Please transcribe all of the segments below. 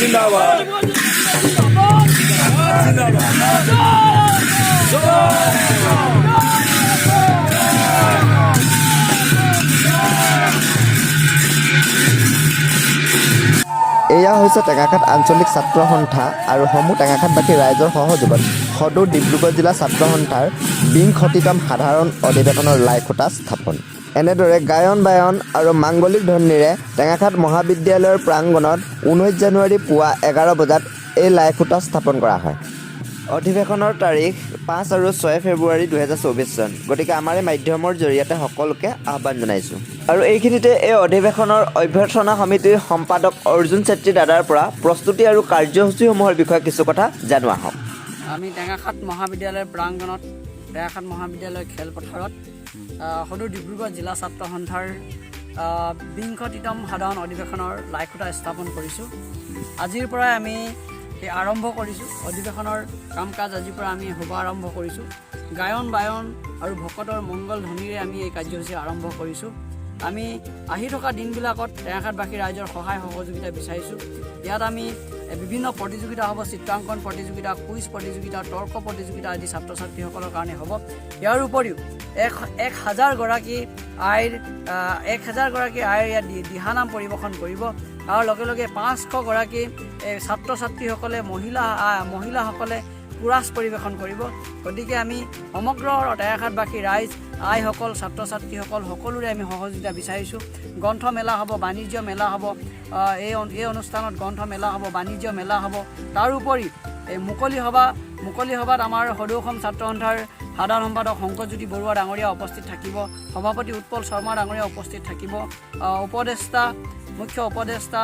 জিন্দাবাদ এয়া হৈছে টেঙাখাত আঞ্চলিক ছাত্ৰ সন্থা আৰু সমূহ টেঙাখাতবাসী ৰাইজৰ সহযোগত সদৌ ডিব্ৰুগড় জিলা ছাত্ৰ সন্থাৰ ২০তম সাধাৰণ অধিৱেশনৰ লাইখুঁটা স্থাপন। এনেদৰে গায়ন বায়ন আৰু মাংগলিক ধ্বনিৰে টেঙাখাত মহাবিদ্যালয়ৰ প্ৰাংগণত ১৯ জানুৱাৰী পুৱা ১১ বজাত এই লাইখুঁটা স্থাপন কৰা হয়। অধিৱেশনৰ তাৰিখ ৫ আৰু ৬ ফেব্ৰুৱাৰী ২০২৪ চন। গতিকে আমাৰ এই মাধ্যমৰ জৰিয়তে সকলোকে আহ্বান জনাইছোঁ। আৰু এইখিনিতে এই অধিৱেশনৰ অভ্যৰ্থনা সমিতিৰ সম্পাদক অৰ্জুন চেত্ৰী দাদাৰ পৰা প্ৰস্তুতি আৰু কাৰ্যসূচীসমূহৰ বিষয়ে কিছু কথা জানোৱা হওক। আমি টেঙাখাত মহাবিদ্যালয়ৰ প্ৰাংগণত টেঙাখাত মহাবিদ্যালয় খেলপথাৰত সদৌ ডিব্ৰুগড় জিলা ছাত্ৰ সন্থাৰ ২০তম সাধাৰণ অধিৱেশনৰ লাইখুঁটা স্থাপন কৰিছোঁ। আজিৰ পৰাই আমি আৰম্ভ কৰিছোঁ অধিৱেশনৰ কাম কাজ। আজিৰ পৰা আমি শুভ আৰম্ভ কৰিছোঁ। গায়ন বায়ন আৰু ভকতৰ মংগল ধ্বনিৰে আমি এই কাৰ্যসূচী আৰম্ভ কৰিছোঁ। আমি আহি থকা দিনবিলাকত টেঙাখাতবাসী ৰাইজৰ সহায় সহযোগিতা বিচাৰিছোঁ। ইয়াত আমি বিভিন্ন প্ৰতিযোগিতা হ'ব, চিত্ৰাংকন প্ৰতিযোগিতা, কুইজ প্ৰতিযোগিতা, তৰ্ক প্ৰতিযোগিতা আদি ছাত্ৰ ছাত্ৰীসকলৰ কাৰণে হ'ব। ইয়াৰ উপৰিও ১,০০০গৰাকী আইৰ ইয়াত দিহানাম পৰিৱেশন কৰিব। তাৰ লগে লগে ৫০০গৰাকী ছাত্ৰ ছাত্ৰীসকলে মহিলাসকলে কোৰাছ পৰিৱেশন কৰিব। গতিকে আমি সমগ্ৰ টেঙাখাতবাসী ৰাইজ, আইসকল, ছাত্ৰ ছাত্ৰীসকল সকলোৰে আমি সহযোগিতা বিচাৰিছোঁ। গ্ৰন্থ মেলা হ'ব, বাণিজ্য মেলা হ'ব। এই অনুষ্ঠানত গ্ৰন্থ মেলা হ'ব, বাণিজ্য মেলা হ'ব। তাৰোপৰি এই মুকলি সভাত আমাৰ সদৌ অসম ছাত্ৰ সন্থাৰ সাধাৰণ সম্পাদক শংকৰজ্যোতি বৰুৱা ডাঙৰীয়া উপস্থিত থাকিব। সভাপতি উৎপল শৰ্মা ডাঙৰীয়া উপস্থিত থাকিব। মুখ্য উপদেষ্টা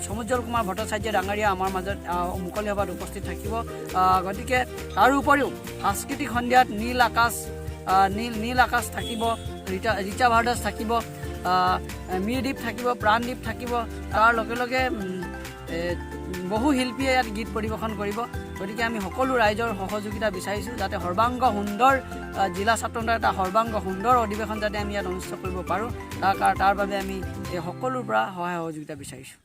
সমুজ্জ্বল কুমাৰ ভট্টাচাৰ্য ডাঙৰীয়া আমাৰ মাজত মুকলি সভাত উপস্থিত থাকিব। গতিকে তাৰ উপৰিও সাংস্কৃতিক সন্ধিয়াত নীল আকাশ থাকিব, ৰীতা ভাৰদ্বাজ থাকিব, মীৰদ্বীপ থাকিব, প্ৰাণদ্বীপ থাকিব। তাৰ লগে লগে বহু শিল্পীয়ে ইয়াত গীত পৰিৱেশন কৰিব। গতিকে আমি সকলো ৰাইজৰ সহযোগিতা বিচাৰিছোঁ যাতে সৰ্বাংগ সুন্দৰ জিলা ছাত্ৰ সন্থাৰ এটা সৰ্বাংগ সুন্দৰ অধিৱেশন যাতে আমি ইয়াত অনুষ্ঠিত কৰিব পাৰোঁ। তাৰ বাবে আমি সকলোৰ পৰা সহায় সহযোগিতা বিচাৰিছোঁ।